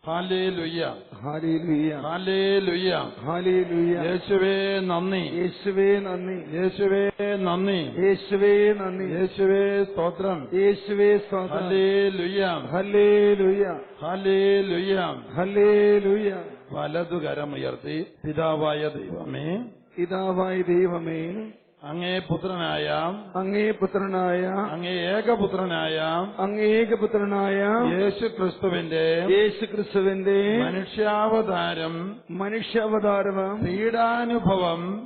Hallelujah, hallelujah, hallelujah, hallelujah. യേശുവേ നന്ദി, യേശുവേ നന്ദി, യേശുവേ നന്ദി, യേശുവേ നന്ദി, യേശുവേ സ്തോത്രം, യേശുവേ സ്തോത്രം. Hallelujah, hallelujah, hallelujah. ഹല്ലേലൂയ. വലതുകരമുയർത്തി പിതാവായ ദൈവമേ, പിതാവായ ദൈവമേ, അങ്ങേ പുത്രനായ അങ്ങേ പുത്രനായ അങ്ങേ ഏകപുത്രനായ അങ്ങേ ഏകപുത്രനായ യേശു ക്രിസ്തുവിന്റെ യേശുക്രിസ്തുവിന്റെ മനുഷ്യാവതാരം, മനുഷ്യാവതാരം,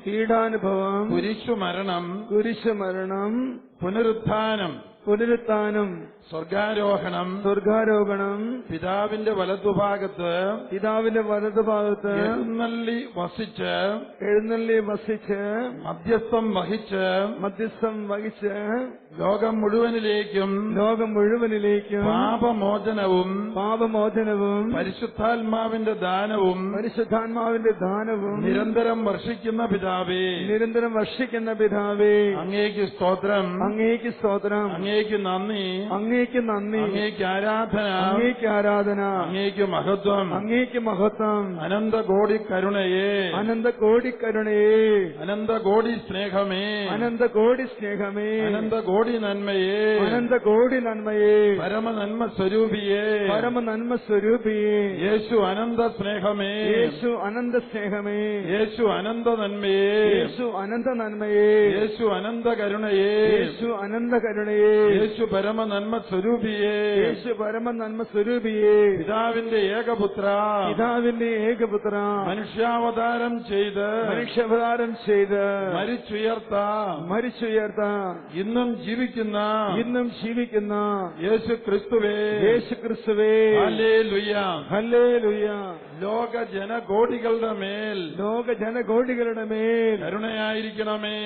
പീഡാനുഭവം, കുരിശുമരണം, കുരിശുമരണം, പുനരുത്ഥാനം, സ്വർഗാരോഹണം, പിതാവിന്റെ വലതുഭാഗത്ത് എഴുന്നള്ളി വസിച്ച് മധ്യസ്ഥം വഹിച്ച് ലോകം മുഴുവനിലേക്കും പാപമോചനവും പരിശുദ്ധാത്മാവിന്റെ ദാനവും നിരന്തരം വർഷിക്കുന്ന പിതാവേ, അങ്ങേക്ക് സ്തോത്രം, അങ്ങേക്ക് നന്ദി, അങ്ങേക്ക് ആരാധന, അങ്ങേക്ക് മഹത്വം, അനന്ത കോടി കരുണയെ, അനന്ത കോടി സ്നേഹമേ, അനന്ത കോടി നന്മയെ, പരമ നന്മ സ്വരൂപിയെ, യേശു അനന്ത സ്നേഹമേ, യേശു അനന്ത നന്മയെ, യേശു അനന്ത കരുണയെ, യേശു പരമ നന്മ സ്വരൂപിയെ, പിതാവിന്റെ ഏകപുത്ര, മനുഷ്യാവതാരം ചെയ്ത് മരിച്ചുയർത്ത ഇന്നും ജീവിക്കുന്ന യേശു ക്രിസ്തുവേ, ഹല്ലേലൂയ, ലോക ജനകോടികളുടെ മേൽ കരുണയായിരിക്കണമേ,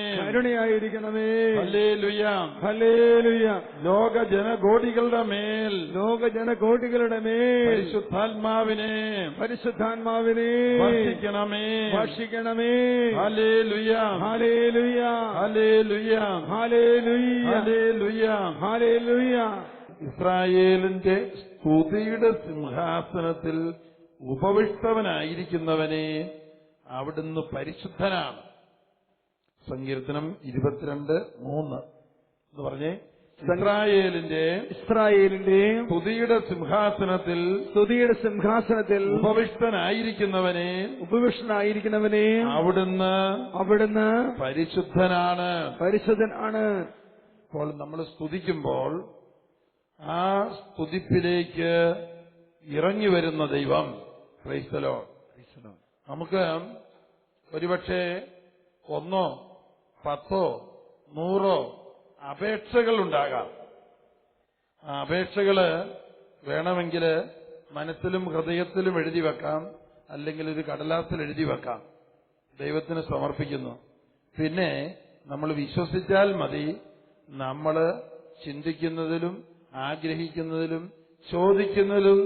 ഹല്ലേലൂയ, ലോക ജനകോടികളുടെ മേൽ പരിശുദ്ധാത്മാവിനെ വർഷിക്കണമേ, ഹല്ലേലൂയ, ഹല്ലേലൂയ. ഇസ്രായേലിന്റെ സ്തുതിയുടെ സിംഹാസനത്തിൽ ഉപവിഷ്ടവനായിരിക്കുന്നവനെ അവിടുന്ന് പരിശുദ്ധനാണ്. സങ്കീർത്തനം 22:3 എന്ന് പറഞ്ഞേ, ഇസ്രായേലിന്റെ സ്തുതിയുടെ സിംഹാസനത്തിൽ ഉപവിഷ്ടനായിരിക്കുന്നവനെ അവിടുന്ന് പരിശുദ്ധനാണ്. അപ്പോൾ നമ്മൾ സ്തുതിക്കുമ്പോൾ ആ സ്തുതിപ്പിലേക്ക് ഇറങ്ങി വരുന്ന ദൈവം, പ്രൈസ് ദി ലോർഡ്. നമുക്ക് ഒരുപക്ഷെ 1, 10, 100 അപേക്ഷകൾ ഉണ്ടാകാം. ആ അപേക്ഷകള് വേണമെങ്കിൽ മനസ്സിലും ഹൃദയത്തിലും എഴുതി വെക്കാം, അല്ലെങ്കിൽ ഒരു കടലാസിൽ എഴുതി വെക്കാം. ദൈവത്തിന് സമർപ്പിക്കുന്നു. പിന്നെ നമ്മൾ വിശ്വസിച്ചാൽ മതി, നമ്മൾ ചിന്തിക്കുന്നതിലും ആഗ്രഹിക്കുന്നതിലും ചോദിക്കുന്നതിലും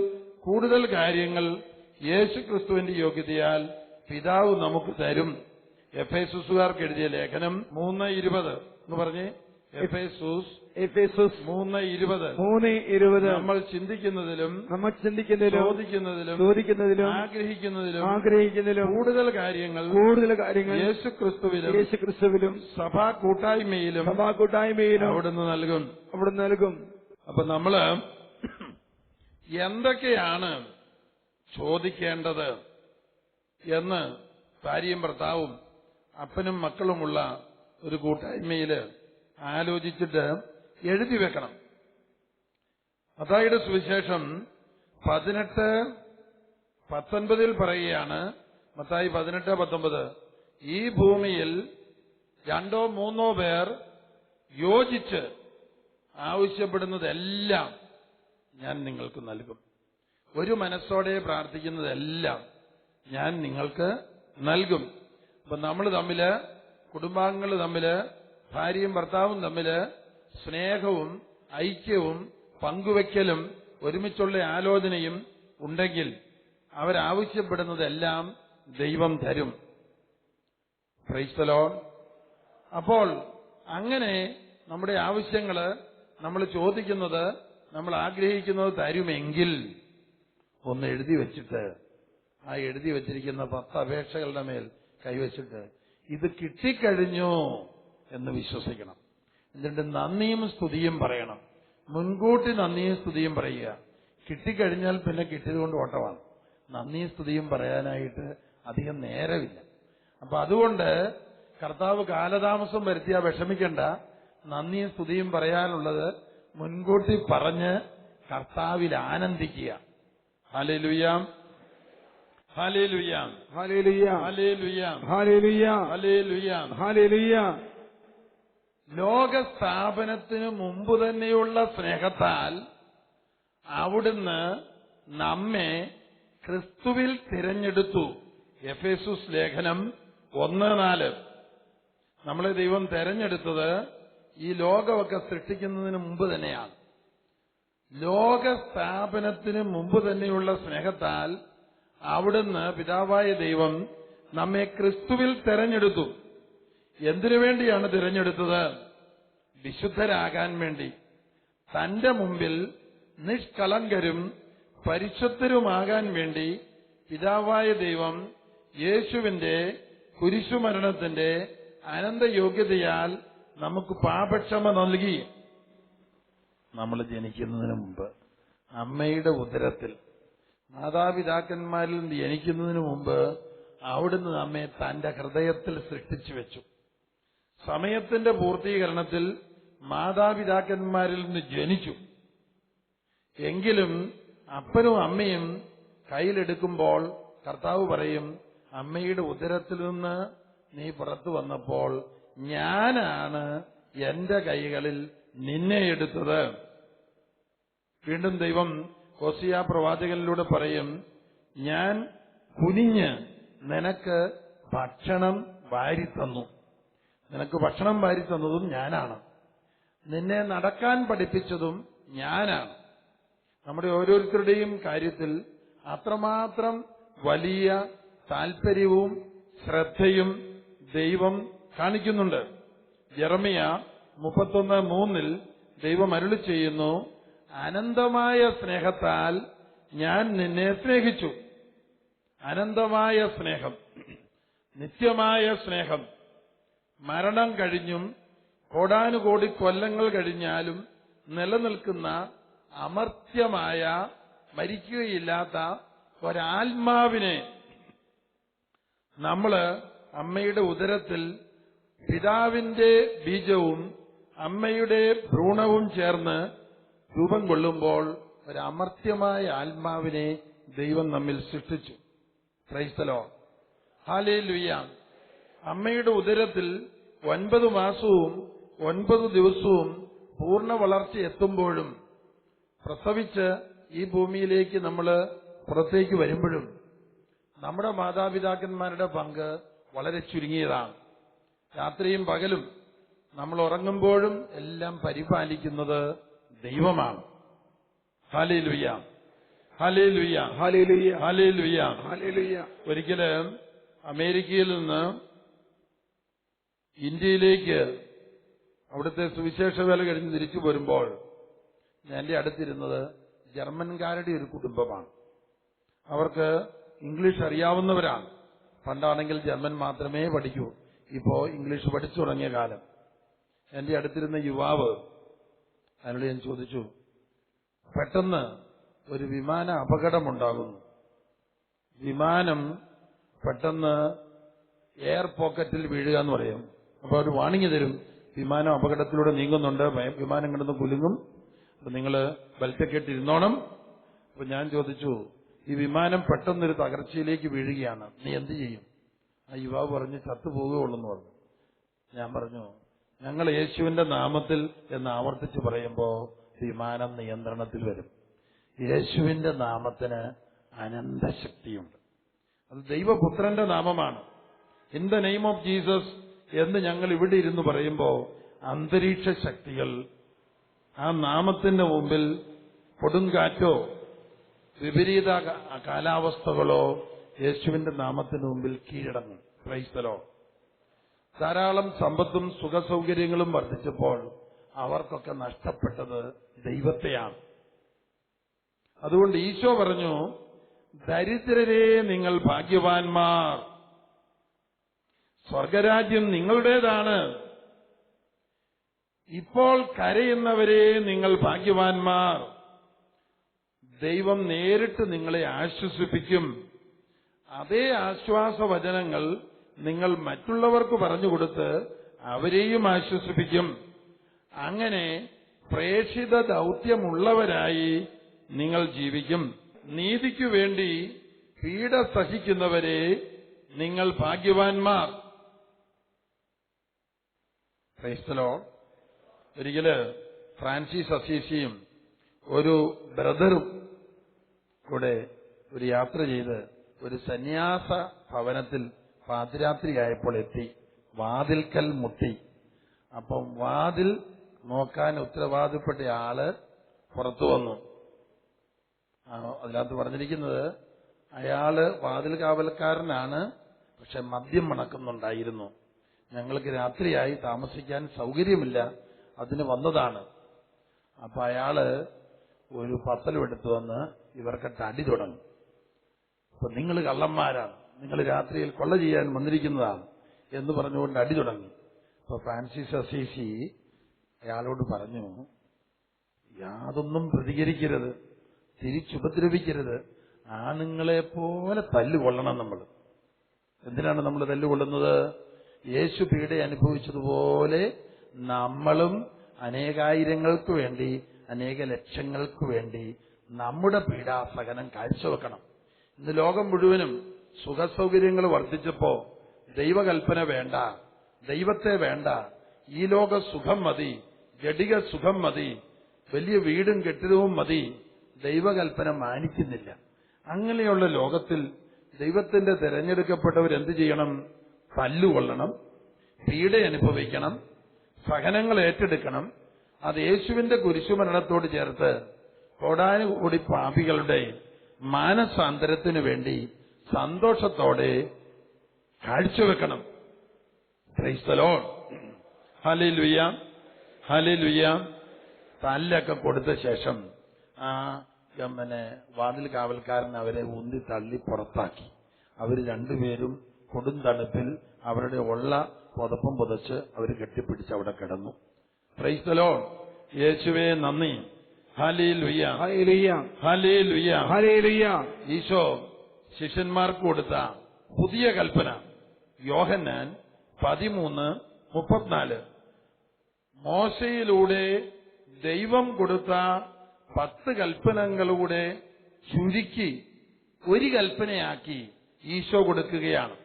കൂടുതൽ കാര്യങ്ങൾ യേശുക്രിസ്തുവിന്റെ യോഗ്യതയാൽ പിതാവ് നമുക്ക് തരും. എഫേസുസുകാർക്ക് എഴുതിയ ലേഖനം 3:20 എന്ന് പറഞ്ഞേ, എഫേസുസ് 3:20. നമ്മൾ ചിന്തിക്കുന്നതിലും ചോദിക്കുന്നതിലും ആഗ്രഹിക്കുന്നതിലും കൂടുതൽ കാര്യങ്ങൾ യേശുക്രിസ്തുവിലും സഭാ കൂട്ടായ്മയിലും അവിടുന്ന് നൽകും. അപ്പൊ നമ്മള് എന്തൊക്കെയാണ് ചോദിക്കേണ്ടത് എന്ന് ഭാര്യയും ഭർത്താവും അപ്പനും മക്കളുമുള്ള ഒരു കൂട്ടായ്മയില് ആലോചിച്ചിട്ട് എഴുതി വെക്കണം. മത്തായിയുടെ സുവിശേഷം 18:19 പറയുകയാണ്, മത്തായി 18:19, ഈ ഭൂമിയിൽ 2 or 3 പേർ യോജിച്ച് ആവശ്യപ്പെടുന്നതെല്ലാം ഞാൻ നിങ്ങൾക്ക് നൽകും. ഒരു മനസ്സോടെ പ്രാർത്ഥിക്കുന്നതെല്ലാം ഞാൻ നിങ്ങൾക്ക് നൽകും. അപ്പൊ നമ്മൾ തമ്മില്, കുടുംബാംഗങ്ങൾ തമ്മില്, ഭാര്യയും ഭർത്താവും തമ്മില് സ്നേഹവും ഐക്യവും പങ്കുവെക്കലും ഒരുമിച്ചുള്ള ആലോചനയും ഉണ്ടെങ്കിൽ അവരാവശ്യപ്പെടുന്നതെല്ലാം ദൈവം തരും. Price the Lord. അപ്പോൾ അങ്ങനെ നമ്മുടെ ആവശ്യങ്ങള്, നമ്മൾ ചോദിക്കുന്നത്, നമ്മൾ ആഗ്രഹിക്കുന്നത് തരുമെങ്കിൽ ഒന്ന് എഴുതി വെച്ചിട്ട് ആ എഴുതി വെച്ചിരിക്കുന്ന 10 അപേക്ഷകളുടെ മേൽ കൈവച്ചിട്ട് ഇത് കിട്ടിക്കഴിഞ്ഞു എന്ന് വിശ്വസിക്കണം. എന്നിട്ട് നന്ദിയും സ്തുതിയും പറയണം. മുൻകൂട്ടി നന്ദിയും സ്തുതിയും പറയുക. കിട്ടിക്കഴിഞ്ഞാൽ പിന്നെ കിട്ടിയതുകൊണ്ട് ഓട്ടമാണ്. നന്ദിയും സ്തുതിയും പറയാനായിട്ട് അധികം നേരമില്ല. അപ്പൊ അതുകൊണ്ട് കർത്താവ് കാലതാമസം വരുത്തിയാൽ വിഷമിക്കണ്ട. നന്ദിയും സ്തുതിയും പറയാനുള്ളത് മുൻകൂട്ടി പറഞ്ഞ് കർത്താവിൽ ആനന്ദിക്കുക. Hallelujah, hallelujah, hallelujah, hallelujah, hallelujah, hallelujah. Hallelujah. ലോകസ്ഥാപനത്തിനു മുമ്പ് തന്നെയുള്ള സ്നേഹത്താൽ അവിടുന്ന് നമ്മെ ക്രിസ്തുവിൽ തിരഞ്ഞെടുത്തു. എഫേസൂസ് ലേഖനം 1:4. നമ്മളെ ദൈവം തെരഞ്ഞെടുത്തത് ഈ ലോകമൊക്കെ സൃഷ്ടിക്കുന്നതിന് മുമ്പ് തന്നെയാണ്. ലോകസ്ഥാപനത്തിന് മുമ്പ് തന്നെയുള്ള സ്നേഹത്താൽ അവിടുന്ന് പിതാവായ ദൈവം നമ്മെ ക്രിസ്തുവിൽ തെരഞ്ഞെടുത്തു. എന്തിനു വേണ്ടിയാണ് തിരഞ്ഞെടുത്തത്? വിശുദ്ധരാകാൻ വേണ്ടി. തന്റെ മുമ്പിൽ നിഷ്കളങ്കരും പരിശുദ്ധരുമാകാൻ വേണ്ടി പിതാവായ ദൈവം യേശുവിന്റെ കുരിശുമരണത്തിന്റെ അനന്തയോഗ്യതയാൽ നമുക്ക് പാപക്ഷമ നൽകി. നമ്മൾ ജനിക്കുന്നതിന് മുമ്പ് അമ്മയുടെ ഉദരത്തിൽ മാതാപിതാക്കന്മാരിൽ നിന്ന് ജനിക്കുന്നതിന് മുമ്പ് അവിടുന്ന് നമ്മെ തന്റെ ഹൃദയത്തിൽ സൃഷ്ടിച്ചു വെച്ചു. സമയത്തിന്റെ പൂർത്തീകരണത്തിൽ മാതാപിതാക്കന്മാരിൽ നിന്ന് ജനിച്ചു. എങ്കിലും അപ്പനും അമ്മയും കയ്യിലെടുക്കുമ്പോൾ കർത്താവ് പറയും, അമ്മയുടെ ഉദരത്തിൽ നിന്ന് നീ പുറത്തു വന്നപ്പോൾ ഞാനാണ് എന്റെ കൈകളിൽ നിന്നെ എടുത്തത്. വീണ്ടും ദൈവം ഹോസിയ പ്രവാചകനിലൂടെ പറയും, ഞാൻ കുനിഞ്ഞ് നിനക്ക് ഭക്ഷണം വാരിത്തന്നു. നിനക്ക് ഭക്ഷണം വാരിത്തന്നതും ഞാനാണ്. നിന്നെ നടക്കാൻ പഠിപ്പിച്ചതും ഞാനാണ്. നമ്മുടെ ഓരോരുത്തരുടെയും കാര്യത്തിൽ അത്രമാത്രം വലിയ താല്പര്യവും ശ്രദ്ധയും ദൈവം കാണിക്കുന്നുണ്ട്. യെരമ്യ 31:3 ദൈവം അരുളി ചെയ്യുന്നു, അനന്തമായ സ്നേഹത്താൽ ഞാൻ നിന്നെ സ്നേഹിച്ചു. അനന്തമായ സ്നേഹം, നിത്യമായ സ്നേഹം. മരണം കഴിഞ്ഞും കോടാനുകോടി കൊല്ലങ്ങൾ കഴിഞ്ഞാലും നിലനിൽക്കുന്ന അമർത്യമായ, മരിക്കുകയില്ലാത്ത ഒരാത്മാവിനെ നമ്മള് അമ്മയുടെ ഉദരത്തിൽ പിതാവിന്റെ ബീജവും അമ്മയുടെ ഭ്രൂണവും ചേർന്ന് രൂപം കൊള്ളുമ്പോൾ ഒരമർത്യമായ ആത്മാവിനെ ദൈവം നമ്മിൽ സൃഷ്ടിച്ചു. Price the Lord, hallelujah. അമ്മയുടെ ഉദരത്തിൽ 9 മാസവും 9 ദിവസവും പൂർണ്ണ വളർച്ച എത്തുമ്പോഴും പ്രസവിച്ച് ഈ ഭൂമിയിലേക്ക് നമ്മൾ പുറത്തേക്ക് വരുമ്പോഴും നമ്മുടെ മാതാപിതാക്കന്മാരുടെ പങ്ക് വളരെ ചുരുങ്ങിയതാണ്. രാത്രിയും പകലും നമ്മൾ ഉറങ്ങുമ്പോഴും എല്ലാം പരിപാലിക്കുന്നത് ദൈവമാണ്. Hallelujah, hallelujah, hallelujah, hallelujah, hallelujah. ഒരിക്കല് അമേരിക്കയിൽ നിന്ന് ഇന്ത്യയിലേക്ക് അവിടുത്തെ സുവിശേഷ വേല കഴിഞ്ഞ് തിരിച്ചു വരുമ്പോൾ എന്റെ അടുത്തിരുന്നത് ജർമ്മൻകാരുടെ ഒരു കുടുംബമാണ്. അവർക്ക് ഇംഗ്ലീഷ് അറിയാവുന്നവരാണ്. പണ്ടാണെങ്കിൽ ജർമ്മൻ മാത്രമേ പഠിക്കൂ. ഇപ്പോ ഇംഗ്ലീഷ് പഠിച്ചു തുടങ്ങിയ കാലം. എന്റെ അടുത്തിരുന്ന യുവാവ്, അതിനോട് ഞാൻ ചോദിച്ചു, പെട്ടെന്ന് ഒരു വിമാന അപകടമുണ്ടാകുന്നു. വിമാനം പെട്ടെന്ന് എയർ പോക്കറ്റിൽ വീഴുക എന്ന് പറയും. അപ്പൊ അവർ വാണിംഗ് തരും, വിമാനം അപകടത്തിലൂടെ നീങ്ങുന്നുണ്ട്, വിമാനം കിടന്ന് കുലുങ്ങും, അപ്പൊ നിങ്ങൾ ബെൽറ്റൊക്കെ ഇട്ടിരുന്നോണം. അപ്പൊ ഞാൻ ചോദിച്ചു, ഈ വിമാനം പെട്ടെന്നൊരു തകർച്ചയിലേക്ക് വീഴുകയാണ്, നീ എന്ത് ചെയ്യും? ആ യുവാവ് പറഞ്ഞു, ചത്തുപോകുകയുള്ളെന്ന് പറഞ്ഞു. ഞാൻ പറഞ്ഞു, ഞങ്ങൾ യേശുവിന്റെ നാമത്തിൽ എന്ന് ആവർത്തിച്ച് പറയുമ്പോ വിമാനം നിയന്ത്രണത്തിൽ വരും. യേശുവിന്റെ നാമത്തിന് അനന്തശക്തിയുണ്ട്. അത് ദൈവപുത്രന്റെ നാമമാണ്. In the name of Jesus എന്ന് ഞങ്ങൾ ഇവിടെ ഇരുന്ന് പറയുമ്പോ അന്തരീക്ഷ ശക്തികൾ ആ നാമത്തിന്റെ മുമ്പിൽ കൊടുങ്കാറ്റോ വിപരീത കാലാവസ്ഥകളോ യേശുവിന്റെ നാമത്തിന് മുമ്പിൽ കീഴടങ്ങും. Price the Lord. ധാരാളം സമ്പത്തും സുഖസൗകര്യങ്ങളും വർദ്ധിച്ചപ്പോൾ അവർക്കൊക്കെ നഷ്ടപ്പെട്ടത് ദൈവത്തെയാണ്. അതുകൊണ്ട് ഈശോ പറഞ്ഞു, ദരിദ്രരെ നിങ്ങൾ ഭാഗ്യവാന്മാർ, സ്വർഗരാജ്യം നിങ്ങളുടേതാണ്. ഇപ്പോൾ കരയുന്നവരെ നിങ്ങൾ ഭാഗ്യവാന്മാർ, ദൈവം നേരിട്ട് നിങ്ങളെ ആശ്വസിപ്പിക്കും. അതേ ആശ്വാസവചനങ്ങൾ നിങ്ങൾ മറ്റുള്ളവർക്ക് പറഞ്ഞുകൊടുത്ത് അവരെയും ആശ്വസിപ്പിക്കും. അങ്ങനെ പ്രേഷിത ദൗത്യമുള്ളവരായി നിങ്ങൾ ജീവിക്കും. നീതിക്കു വേണ്ടി പീഡ സഹിക്കുന്നവരെ നിങ്ങൾ ഭാഗ്യവാന്മാർ. Price the Lord. ഒരിക്കല് ഫ്രാൻസിസ് അസീസിയും ഒരു ബ്രദറും കൂടെ ഒരു യാത്ര ചെയ്ത് ഒരു സന്യാസ ഭവനത്തിൽ പാതിരാത്രിയായപ്പോൾ എത്തി. വാതിൽക്കൽ മുട്ടി. അപ്പം വാതിൽ നോക്കാൻ ഉത്തരവാദപ്പെട്ട ആള് പുറത്തു വന്നു. അതിനകത്ത് പറഞ്ഞിരിക്കുന്നത് അയാള് വാതിൽ കാവൽക്കാരനാണ്, പക്ഷെ മദ്യം മണക്കുന്നുണ്ടായിരുന്നു. ഞങ്ങൾക്ക് രാത്രിയായി താമസിക്കാൻ സൗകര്യമില്ല, അതിന് വന്നതാണ്. അപ്പൊ അയാള് ഒരു പത്തലും എടുത്തു വന്ന് ഇവർക്കിട്ട് അടി തുടങ്ങി. അപ്പൊ നിങ്ങൾ കള്ളന്മാരാണ്, നിങ്ങൾ രാത്രിയിൽ കൊള്ള ചെയ്യാൻ വന്നിരിക്കുന്നതാണ് എന്ന് പറഞ്ഞുകൊണ്ട് അടി തുടങ്ങി. അപ്പൊ ഫ്രാൻസിസ് അസീസി അയാളോട് പറഞ്ഞു, യാതൊന്നും പ്രതികരിക്കരുത്, തിരിച്ചുപദ്രവിക്കരുത്, ആണുങ്ങളെ പോലെ തല്ലുകൊള്ളണം. നമ്മൾ എന്തിനാണ് നമ്മൾ തല്ലുകൊള്ളുന്നത്? യേശു പീഡ അനുഭവിച്ചതുപോലെ നമ്മളും അനേകായിരങ്ങൾക്ക് വേണ്ടി, അനേക ലക്ഷങ്ങൾക്ക് വേണ്ടി നമ്മുടെ പീഡാസഹനം കാഴ്ചവെക്കണം. ഇന്ന് ലോകം മുഴുവനും സുഖസൗകര്യങ്ങൾ വർദ്ധിച്ചപ്പോ ദൈവകൽപ്പന വേണ്ട, ദൈവത്തെ വേണ്ട, ഈ ലോക സുഖം മതി, ജഡിക സുഖം മതി, വലിയ വീടും കെട്ടിടവും മതി, ദൈവകൽപ്പന മാനിക്കുന്നില്ല. അങ്ങനെയുള്ള ലോകത്തിൽ ദൈവത്തിന്റെ തെരഞ്ഞെടുക്കപ്പെട്ടവരെന്ത് ചെയ്യണം? തല്ലുകൊള്ളണം, പീഡ അനുഭവിക്കണം, സഹനങ്ങൾ ഏറ്റെടുക്കണം. അത് യേശുവിന്റെ കുരിശുമരണത്തോട് ചേർത്ത് കോടാനുകോടി പാപികളുടെ മാനസാന്തരത്തിനു വേണ്ടി സന്തോഷത്തോടെ കാഴ്ചവെക്കണം. Praise the Lord. Hallelujah, hallelujah. തല്ലൊക്കെ കൊടുത്ത ശേഷം വാതിൽ കാവൽക്കാരൻ അവരെ ഉന്തി തള്ളി പുറത്താക്കി. അവർ രണ്ടുപേരും കൊടും തണുപ്പിൽ അവരുടെ ഉള്ള പുതപ്പും പുതച്ച് അവർ കെട്ടിപ്പിടിച്ച് അവിടെ കിടന്നു. Praise the Lord. യേശുവേ നന്ദി. Hallelujah, hallelujah, hallelujah, hallelujah. ഈശോ ശിഷ്യന്മാർക്ക് കൊടുത്ത പുതിയ കൽപ്പന യോഹന്നാൻ 13:34. മോശയിലൂടെ ദൈവം കൊടുത്ത 10 കൽപ്പനകളുടെ ചുരുക്കി ഒരു കൽപ്പനയാക്കി ഈശോ കൊടുക്കുകയാണ്.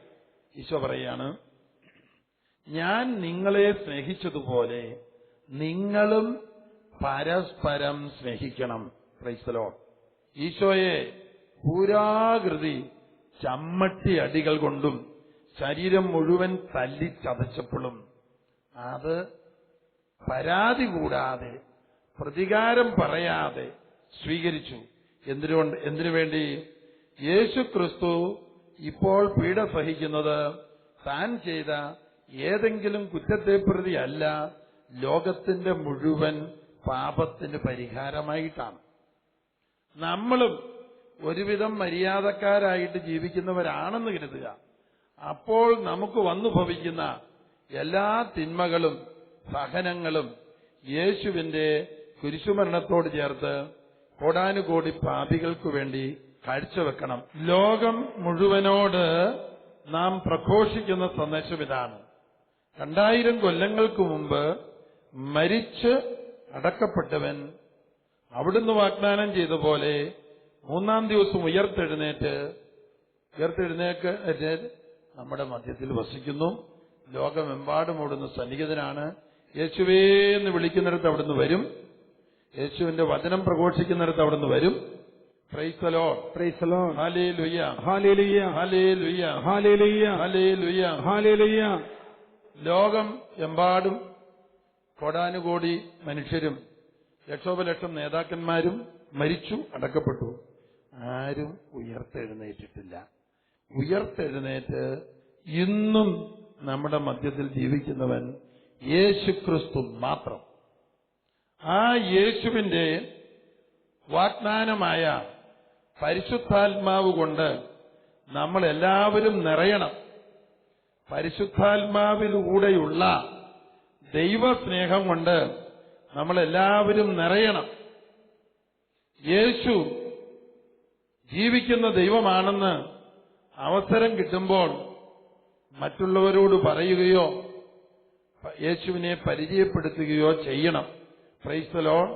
ഈശോ പറയാണ്, ഞാൻ നിങ്ങളെ സ്നേഹിച്ചതുപോലെ നിങ്ങളും പരസ്പരം സ്നേഹിക്കണം. Price the Lord. ഈശോയെ പൂരാകൃതി ചമ്മട്ടി അടികൾ കൊണ്ടും ശരീരം മുഴുവൻ തല്ലി ചതച്ചപ്പോഴും അത് പരാതി കൂടാതെ, പ്രതികാരം പറയാതെ സ്വീകരിച്ചു. എന്തിനു വേണ്ടി? യേശു ക്രിസ്തു ഇപ്പോൾ പീഡ സഹിക്കുന്നത് താൻ ചെയ്ത ഏതെങ്കിലും കുറ്റത്തെ പ്രതി അല്ല, ലോകത്തിന്റെ മുഴുവൻ പാപത്തിന് പരിഹാരമായിട്ടാണ്. നമ്മളും ഒരുവിധം മര്യാദക്കാരായിട്ട് ജീവിക്കുന്നവരാണെന്ന് കരുതുക. അപ്പോൾ നമുക്ക് വന്നു ഭവിക്കുന്ന എല്ലാ തിന്മകളും സഹനങ്ങളും യേശുവിന്റെ കുരിശുമരണത്തോട് ചേർത്ത് കോടാനുകോടി പാപികൾക്കു വേണ്ടി കാഴ്ചവെക്കണം. ലോകം മുഴുവനോട് നാം പ്രഘോഷിക്കുന്ന സന്ദേശം ഇതാണ്. 2000 കൊല്ലങ്ങൾക്ക് മുമ്പ് മരിച്ച് അടക്കപ്പെട്ടവൻ അവിടുന്ന് വാഗ്ദാനം ചെയ്ത പോലെ 3-ാം ദിവസം ഉയർത്തെഴുന്നേറ്റ് നമ്മുടെ മധ്യത്തിൽ വസിക്കുന്നു. ലോകമെമ്പാടും അവിടുന്ന് സന്നിഹിതനാണ്. യേശുവേ എന്ന് വിളിക്കുന്നിടത്ത് അവിടുന്ന് വരും. യേശുവിന്റെ വചനം പ്രഘോഷിക്കുന്നിടത്ത് അവിടുന്ന് വരും. Price the Lord, price the Lord. Hallelujah, hallelujah, hallelujah, hallelujah, hallelujah. Hallelujah. ലോകം എമ്പാടും കോടാനുകോടി മനുഷ്യരും ലക്ഷോപലക്ഷം നേതാക്കന്മാരും മരിച്ചു അടക്കപ്പെട്ടു. ആരും ഉയർത്തെഴുന്നേറ്റിട്ടില്ല. ഉയർത്തെഴുന്നേറ്റ് ഇന്നും നമ്മുടെ മധ്യത്തിൽ ജീവിക്കുന്നവൻ യേശുക്രിസ്തു മാത്രം. ആ യേശുവിന്റെ വാഗ്ദാനമായ പരിശുദ്ധാത്മാവ് കൊണ്ട് നമ്മൾ എല്ലാവരും നിറയണം. പരിശുദ്ധാത്മാവിലൂടെയുള്ള ദൈവസ്നേഹം കൊണ്ട് നമ്മളെല്ലാവരും നിറയണം. യേശു ജീവിക്കുന്ന ദൈവമാണെന്ന് അവസരം കിട്ടുമ്പോൾ മറ്റുള്ളവരോട് പറയുകയോ യേശുവിനെ പരിചയപ്പെടുത്തുകയോ ചെയ്യണം. Price the Lord.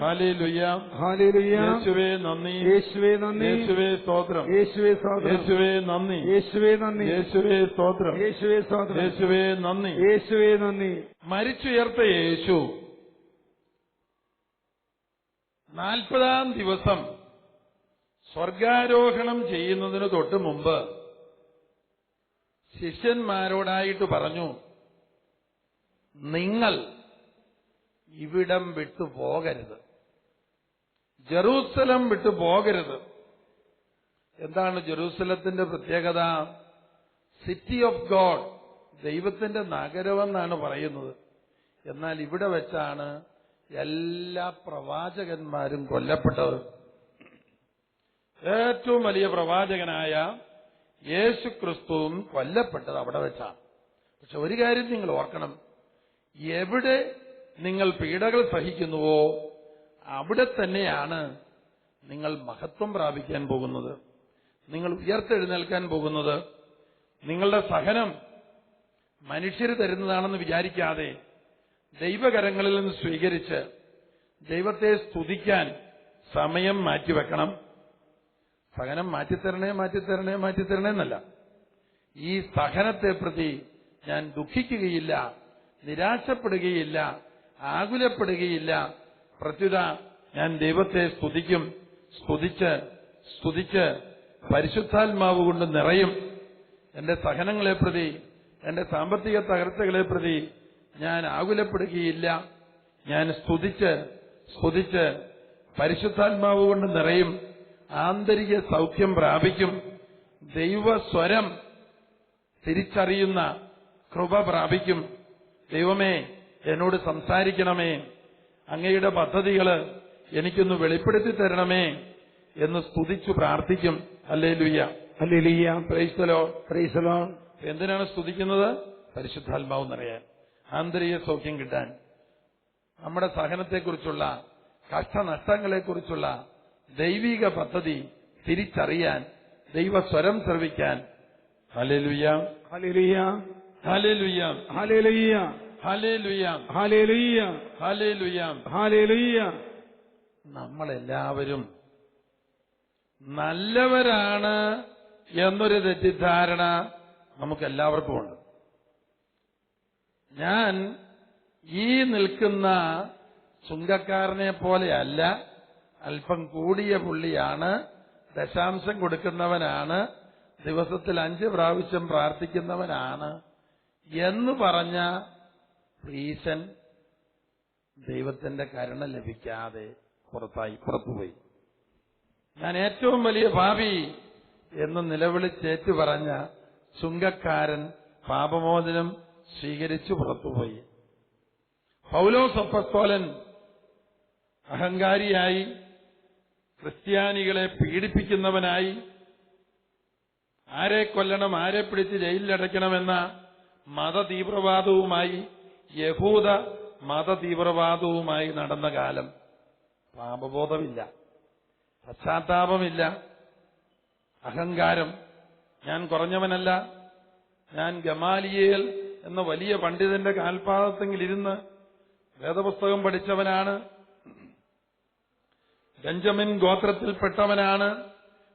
Hallelujah. Hallelujah. യേശുവേ നന്ദി. യേശുവേ നന്ദി. യേശുവേ സ്തോത്രം. യേശുവേ സ്തോത്രം. യേശുവേ നന്ദി. യേശുവേ നന്ദി. യേശുവേ സ്തോത്രം. യേശുവേ സ്തോത്രം. യേശുവേ നന്ദി. യേശുവേ നന്ദി. മരിച്ചുയർത്ത യേശു 40-ാം ദിവസം സ്വർഗാരോഹണം ചെയ്യുന്നതിന് തൊട്ട് മുമ്പ് ശിഷ്യന്മാരോടായിട്ട് പറഞ്ഞു, നിങ്ങൾ ഇവിടം വിട്ടു പോകരുത്, ജെറൂസലം വിട്ടു പോകരുത്. എന്താണ് ജെറൂസലത്തിന്റെ പ്രത്യേകത? സിറ്റി ഓഫ് ഗോഡ്, ദൈവത്തിന്റെ നഗരമെന്നാണ് പറയുന്നത്. എന്നാൽ ഇവിടെ വെച്ചാണ് എല്ലാ പ്രവാചകന്മാരും കൊല്ലപ്പെട്ടത്. ഏറ്റവും വലിയ പ്രവാചകനായ യേശു ക്രിസ്തുവും കൊല്ലപ്പെട്ടത് അവിടെ വെച്ചാണ്. പക്ഷെ ഒരു കാര്യം നിങ്ങൾ ഓർക്കണം, എവിടെ നിങ്ങൾ പീഡകൾ സഹിക്കുന്നുവോ അവിടെ തന്നെയാണ് നിങ്ങൾ മഹത്വം പ്രാപിക്കാൻ പോകുന്നത്, നിങ്ങൾ ഉയർത്തെഴുന്നേൽക്കാൻ പോകുന്നത്. നിങ്ങളുടെ സഹനം മനുഷ്യർ തരുന്നതാണെന്ന് വിചാരിക്കാതെ ദൈവകരങ്ങളിൽ നിന്ന് സ്വീകരിച്ച് ദൈവത്തെ സ്തുതിക്കാൻ സമയം മാറ്റിവെക്കണം. സഹനം മാറ്റിത്തരണേ മാറ്റിത്തരണേ മാറ്റിത്തരണേ എന്നല്ല, ഈ സഹനത്തെ പ്രതി ഞാൻ ദുഃഖിക്കുകയില്ല, നിരാശപ്പെടുകയില്ല, ആകുലപ്പെടുകയില്ല. പ്രത്യുത ഞാൻ ദൈവത്തെ സ്തുതിക്കും. സ്തുതിച്ച് പരിശുദ്ധാത്മാവ് കൊണ്ട് നിറയും. എന്റെ സഹനങ്ങളെ പ്രതി, എന്റെ സാമ്പത്തിക തകർച്ചകളെ പ്രതി ഞാൻ ആകുലപ്പെടുകയില്ല. ഞാൻ സ്തുതിച്ച് പരിശുദ്ധാത്മാവ് കൊണ്ട് നിറയും. ആന്തരിക സൗഖ്യം പ്രാപിക്കും. ദൈവസ്വരം തിരിച്ചറിയുന്ന കൃപ പ്രാപിക്കും. ദൈവമേ, എന്നോട് സംസാരിക്കണമേ, അങ്ങയുടെ പദ്ധതികള് എനിക്കൊന്ന് വെളിപ്പെടുത്തി തരണമേ എന്ന് സ്തുതിച്ചു പ്രാർത്ഥിക്കും. Hallelujah. Hallelujah. Praise the Lord. Price the Lord. എന്തിനാണ് സ്തുതിക്കുന്നത്? പരിശുദ്ധാത്മാവ് നിറയാൻ, ആന്തരിക സൗഖ്യം കിട്ടാൻ, നമ്മുടെ സഹനത്തെക്കുറിച്ചുള്ള, കഷ്ടനഷ്ടങ്ങളെക്കുറിച്ചുള്ള ദൈവിക പദ്ധതി തിരിച്ചറിയാൻ, ദൈവസ്വരം ശ്രവിക്കാൻ. Hallelujah. Hallelujah. Hallelujah. Hallelujah. Hallelujah. Hallelujah. Hallelujah. Hallelujah. നമ്മളെല്ലാവരും നല്ലവരാണ് എന്നൊരു തെറ്റിദ്ധാരണ നമുക്കെല്ലാവർക്കും ഉണ്ട്. ഞാൻ ഈ നിൽക്കുന്ന ചുങ്കക്കാരനെ പോലെയല്ല, അല്പം കൂടിയ പുള്ളിയാണ്, ദശാംശം കൊടുക്കുന്നവനാണ്, ദിവസത്തിൽ 5 പ്രാവശ്യം പ്രാർത്ഥിക്കുന്നവനാണ് എന്ന് പറഞ്ഞ പ്രീശൻ ദൈവത്തിന്റെ കരുണ ലഭിക്കാതെ പുറത്തുപോയി. ഞാൻ ഏറ്റവും വലിയ പാപി എന്ന് നിലവിളിച്ചേറ്റു പറഞ്ഞ ചുങ്കക്കാരൻ പാപമോചനം സ്വീകരിച്ചു പുറത്തുപോയി. പൗലോസ് അപ്പസ്തോലൻ അഹങ്കാരിയായി, ക്രിസ്ത്യാനികളെ പീഡിപ്പിക്കുന്നവനായി, ആരെ കൊല്ലണം, ആരെ പിടിച്ച് ജയിലിലടയ്ക്കണമെന്ന മതതീവ്രവാദവുമായി, യഹൂദ മതതീവ്രവാദവുമായി നടന്ന കാലം. പാപബോധമില്ല, പശ്ചാത്താപമില്ല, അഹങ്കാരം. ഞാൻ കുറഞ്ഞവനല്ല, ഞാൻ ഗമാലിയേൽ എന്ന വലിയ പണ്ഡിതന്റെ കാൽപാദത്തെങ്കിലിരുന്ന് വേദപുസ്തകം പഠിച്ചവനാണ്, ബെഞ്ചമിൻ ഗോത്രത്തിൽപ്പെട്ടവനാണ്,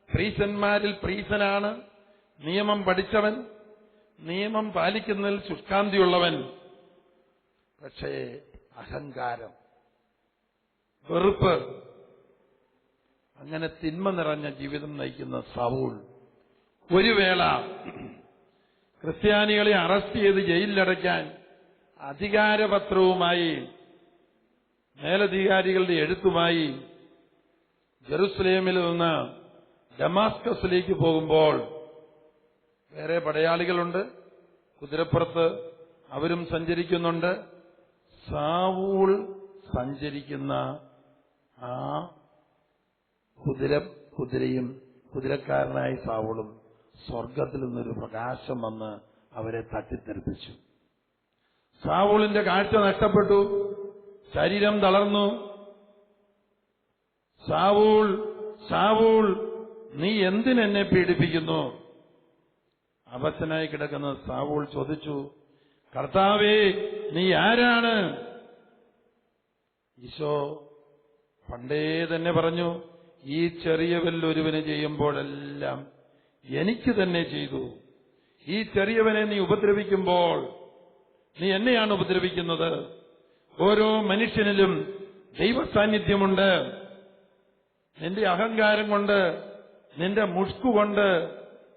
പ്രീസന്മാരിൽ പ്രീസനാണ്, നിയമം പഠിച്ചവൻ, നിയമം പാലിക്കുന്നതിൽ ശുഷ്കാന്തിയുള്ളവൻ. പക്ഷേ അഹങ്കാരം, വെറുപ്പ്, അങ്ങനെ തിന്മ നിറഞ്ഞ ജീവിതം നയിക്കുന്ന സൗൾ ഒരു വേള ക്രിസ്ത്യാനികളെ അറസ്റ്റ് ചെയ്ത് ജയിലിലടയ്ക്കാൻ അധികാരപത്രവുമായി, മേലധികാരികളുടെ എഴുത്തുമായി ജെറുസലേമിൽ നിന്ന് ഡമാസ്കസിലേക്ക് പോകുമ്പോൾ വേറെ പടയാളികളുണ്ട്, കുതിരപ്പുറത്ത് അവരും സഞ്ചരിക്കുന്നുണ്ട്. സാവൂൾ സഞ്ചരിക്കുന്ന ആ കുതിരയും കുതിരക്കാരനായ സാവൂളും സ്വർഗത്തിൽ നിന്നൊരു പ്രകാശം വന്ന് അവരെ തട്ടിത്തെറിപ്പിച്ചു. സാവൂളിന്റെ കാഴ്ച നഷ്ടപ്പെട്ടു, ശരീരം തളർന്നു. സാവൂൾ, സാവൂൾ, നീ എന്തിനെന്നെ പീഡിപ്പിക്കുന്നു? അവശനായി കിടക്കുന്ന സാവൂൾ ചോദിച്ചു, കർത്താവേ, നീ ആരാണ്? ഈശോ പണ്ടേ തന്നെ പറഞ്ഞു, ഈ ചെറിയവൻ ഒരുവന് ചെയ്യുമ്പോഴെല്ലാം എനിക്ക് തന്നെ ചെയ്തു. ഈ ചെറിയവനെ നീ ഉപദ്രവിക്കുമ്പോൾ നീ എന്നെയാണ് ഉപദ്രവിക്കുന്നത്. ഓരോ മനുഷ്യനിലും ദൈവസാന്നിധ്യമുണ്ട്. നിന്റെ അഹങ്കാരം കൊണ്ട്, നിന്റെ മുഷ്കുകൊണ്ട്,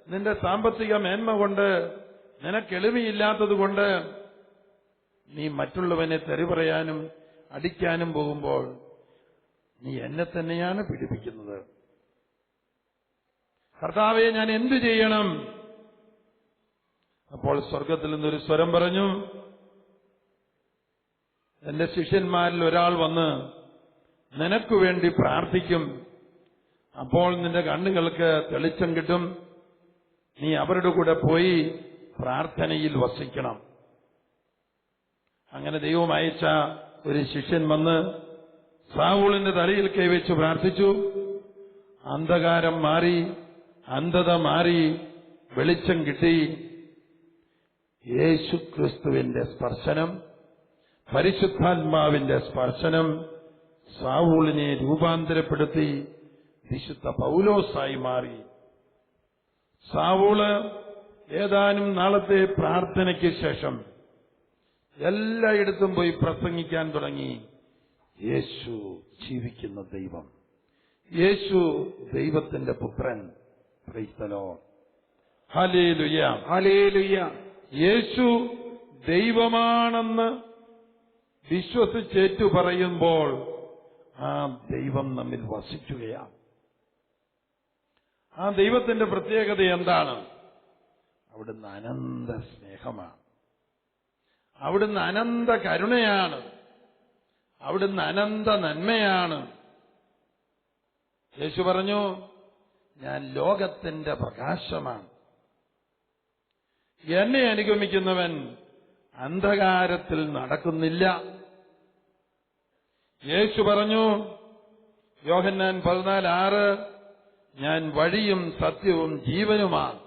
നിന്റെ സാമ്പത്തിക മേന്മ കൊണ്ട്, നിനക്ക് എളിമയില്ലാത്തതുകൊണ്ട് നീ മറ്റുള്ളവനെ തെറി പറയാനും അടിക്കാനും പോകുമ്പോൾ നീ എന്നെ തന്നെയാണ് പീഡിപ്പിക്കുന്നത്. കർത്താവേ, ഞാൻ എന്തു ചെയ്യണം? അപ്പോൾ സ്വർഗത്തിൽ നിന്നൊരു സ്വരം പറഞ്ഞു, എന്റെ ശിഷ്യന്മാരിൽ ഒരാൾ വന്ന് നിനക്കു വേണ്ടി പ്രാർത്ഥിക്കും. അപ്പോൾ നിന്റെ കണ്ണുകൾക്ക് തെളിച്ചം കിട്ടും. നീ അവരുടെ കൂടെ പോയി പ്രാർത്ഥനയിൽ വസിക്കണം. അങ്ങനെ ദൈവം അയച്ച ഒരു ശിഷ്യൻ വന്ന് സാവൂളിന്റെ തലയിൽ കൈവച്ച് പ്രാർത്ഥിച്ചു. അന്ധകാരം മാറി, അന്ധത മാറി, വെളിച്ചം കിട്ടി. യേശുക്രിസ്തുവിന്റെ സ്പർശനം, പരിശുദ്ധാത്മാവിന്റെ സ്പർശനം സാവൂളിനെ രൂപാന്തരപ്പെടുത്തി വിശുദ്ധ പൗലോസായി മാറി. സാവൂള് ഏതാനും നാളത്തെ പ്രാർത്ഥനയ്ക്ക് ശേഷം എല്ലായിടത്തും പോയി പ്രസംഗിക്കാൻ തുടങ്ങി. യേശു ജീവിക്കുന്ന ദൈവം, യേശു ദൈവത്തിന്റെ പുത്രൻ. Praise the Lord. Hallelujah, hallelujah. യേശു ദൈവമാണെന്ന് വിശ്വസിച്ചേറ്റു പറയുമ്പോൾ ആ ദൈവം നമ്മിൽ വസിക്കുകയാണ്. ആ ദൈവത്തിന്റെ പ്രത്യേകത എന്താണ്? അവിടുന്ന് അനന്ത സ്നേഹമാണ്, അവിടുന്ന് അനന്ത കരുണയാണ്, അവിടുന്ന് അനന്ത നന്മയാണ്. യേശു പറഞ്ഞു, ഞാൻ ലോകത്തിന്റെ പ്രകാശമാണ്. എന്നെ അനുഗമിക്കുന്നവൻ അന്ധകാരത്തിൽ നടക്കുന്നില്ല. യേശു പറഞ്ഞു, യോഹന്നാൻ 14:6, ഞാൻ വഴിയും സത്യവും ജീവനുമാണ്.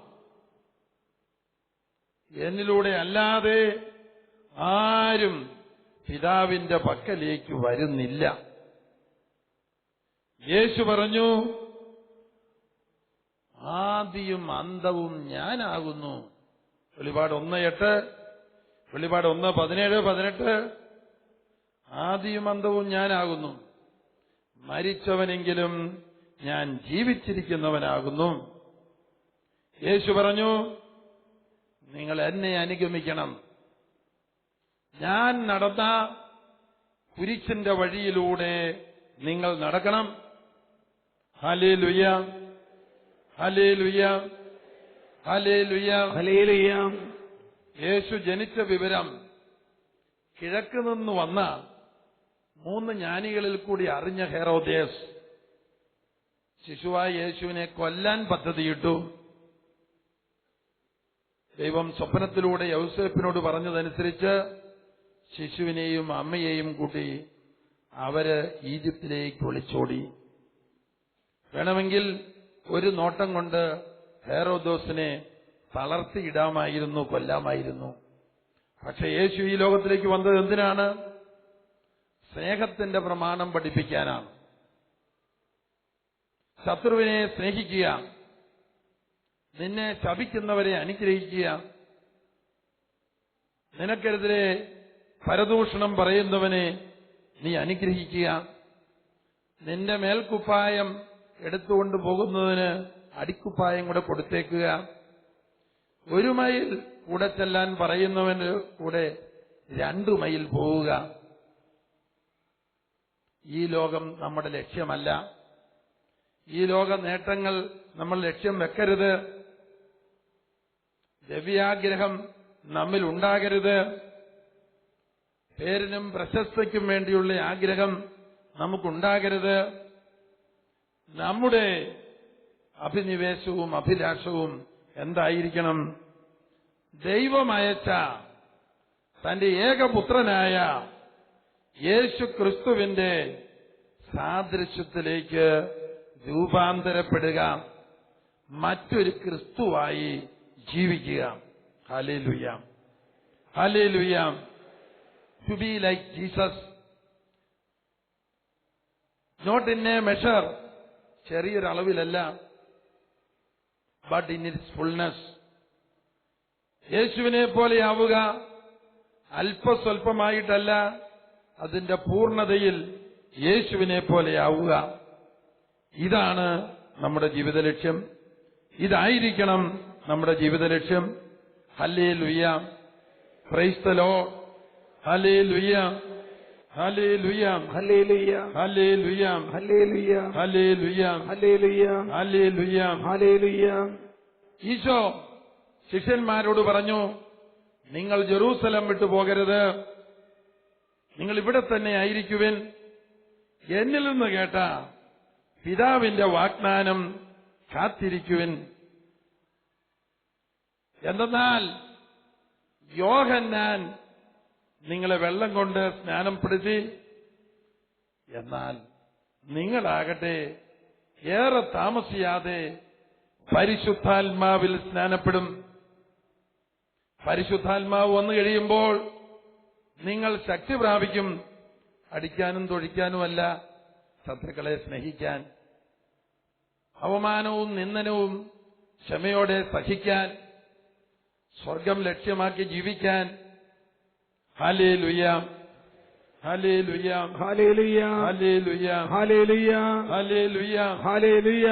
എന്നിലൂടെ അല്ലാതെ ആരും പിതാവിന്റെ പക്കലേക്ക് വരുന്നില്ല. യേശു പറഞ്ഞു, ആദിയും അന്തവും ഞാനാകുന്നു. വെളിപാട് 1:8, വെളിപാട് 1:17, 18. ആദിയും അന്തവും ഞാനാകുന്നു. മരിച്ചവനെങ്കിലും ഞാൻ ജീവിച്ചിരിക്കുന്നവനാകുന്നു. യേശു പറഞ്ഞു, നിങ്ങൾ എന്നെ അനുഗമിക്കണം. ഞാൻ നടന്ന കുരിശിന്റെ വഴിയിലൂടെ നിങ്ങൾ നടക്കണം. Hallelujah, hallelujah, hallelujah, hallelujah. യേശു ജനിച്ച വിവരം കിഴക്ക് നിന്ന് വന്ന 3 ജ്ഞാനികളിൽ കൂടി അറിഞ്ഞ ഹെരോദേസ് ശിശുവായ യേശുവിനെ കൊല്ലാൻ പദ്ധതിയിട്ടു. ദൈവം സ്വപ്നത്തിലൂടെ യൗസേപ്പിനോട് പറഞ്ഞതനുസരിച്ച് ശിശുവിനെയും അമ്മയെയും കൂട്ടി അവര് ഈജിപ്തിലേക്ക് ഒളിച്ചോടി. വേണമെങ്കിൽ ഒരു നോട്ടം കൊണ്ട് ഹെരോദോസിനെ തളർത്തിയിടാമായിരുന്നു, കൊല്ലാമായിരുന്നു. പക്ഷെ യേശു ഈ ലോകത്തിലേക്ക് വന്നത് എന്തിനാണ്? സ്നേഹത്തിന്റെ പ്രമാണം പഠിപ്പിക്കാനാണ്. ശത്രുവിനെ സ്നേഹിക്കുക, നിന്നെ ശപിക്കുന്നവരെ അനുഗ്രഹിക്കുക, നിനക്കെതിരെ പരദൂഷണം പറയുന്നവനെ നീ അനുഗ്രഹിക്കുക, നിന്റെ മേൽക്കുപ്പായം എടുത്തുകൊണ്ട് പോകുന്നതിന് അടിക്കുപ്പായം കൂടെ കൊടുത്തേക്കുക, 1 മൈൽ കൂടെ ചെല്ലാൻ പറയുന്നവന് കൂടെ 2 മൈൽ പോവുക. ഈ ലോകം നമ്മുടെ ലക്ഷ്യമല്ല. ഈ ലോക നേട്ടങ്ങൾ നമ്മൾ ലക്ഷ്യം വെക്കരുത്. ദ്രവ്യാഗ്രഹം നമ്മിൽ ഉണ്ടാകരുത്. പേരിനും പ്രശസ്തിക്കും വേണ്ടിയുള്ള ആഗ്രഹം നമുക്കുണ്ടാകരുത്. നമ്മുടെ അഭിനിവേശവും അഭിലാഷവും എന്തായിരിക്കണം? ദൈവം അയച്ച തന്റെ ഏകപുത്രനായ യേശു ക്രിസ്തുവിന്റെ സാദൃശ്യത്തിലേക്ക് രൂപാന്തരപ്പെടുക, മറ്റൊരു ക്രിസ്തുവായി ജീവിക്കുക. Hallelujah, hallelujah. To be like Jesus, not in a measure, ചെറിയൊരളവിലല്ല, ബട്ട് ഇൻ ഇറ്റ്സ് ഫുൾനെസ്. യേശുവിനെ പോലെയാവുക, അല്പസ്വല്പമായിട്ടല്ല, അതിന്റെ പൂർണ്ണതയിൽ യേശുവിനെ പോലെയാവുക. ഇതാണ് നമ്മുടെ ജീവിത ലക്ഷ്യം. ഇതായിരിക്കണം നമ്മുടെ ജീവിത ലക്ഷ്യം. Hallelujah, praise the Lord, hallelujah, hallelujah, hallelujah, hallelujah, hallelujah, hallelujah, hallelujah, hallelujah. Hallelujah. ഈശോ ശിഷ്യന്മാരോട് പറഞ്ഞു, നിങ്ങൾ ജെറൂസലം വിട്ടു പോകരുത്, നിങ്ങൾ ഇവിടെ തന്നെ ആയിരിക്കുവിൻ. എന്നിൽ നിന്ന് കേട്ട പിതാവിന്റെ വാഗ്ദാനം കാത്തിരിക്കുവിൻ. എന്തെന്നാൽ യോഹന്നാൻ നിങ്ങളെ വെള്ളം കൊണ്ട് സ്നാനപ്പെടുത്തി, എന്നാൽ നിങ്ങളാകട്ടെ ഏറെ താമസിയാതെ പരിശുദ്ധാത്മാവിൽ സ്നാനപ്പെടും. പരിശുദ്ധാത്മാവ് വന്നു കഴിയുമ്പോൾ നിങ്ങൾ ശക്തി പ്രാപിക്കും, അടിക്കാനും തൊഴിക്കാനുമല്ല, ശത്രുക്കളെ സ്നേഹിക്കാൻ, അവമാനവും നിന്ദനവും ക്ഷമയോടെ സഹിക്കാൻ, സ്വർഗം ലക്ഷ്യമാക്കി ജീവിക്കാൻ. Hallelujah, hallelujah, hallelujah, hallelujah, hallelujah, hallelujah. Hallelujah.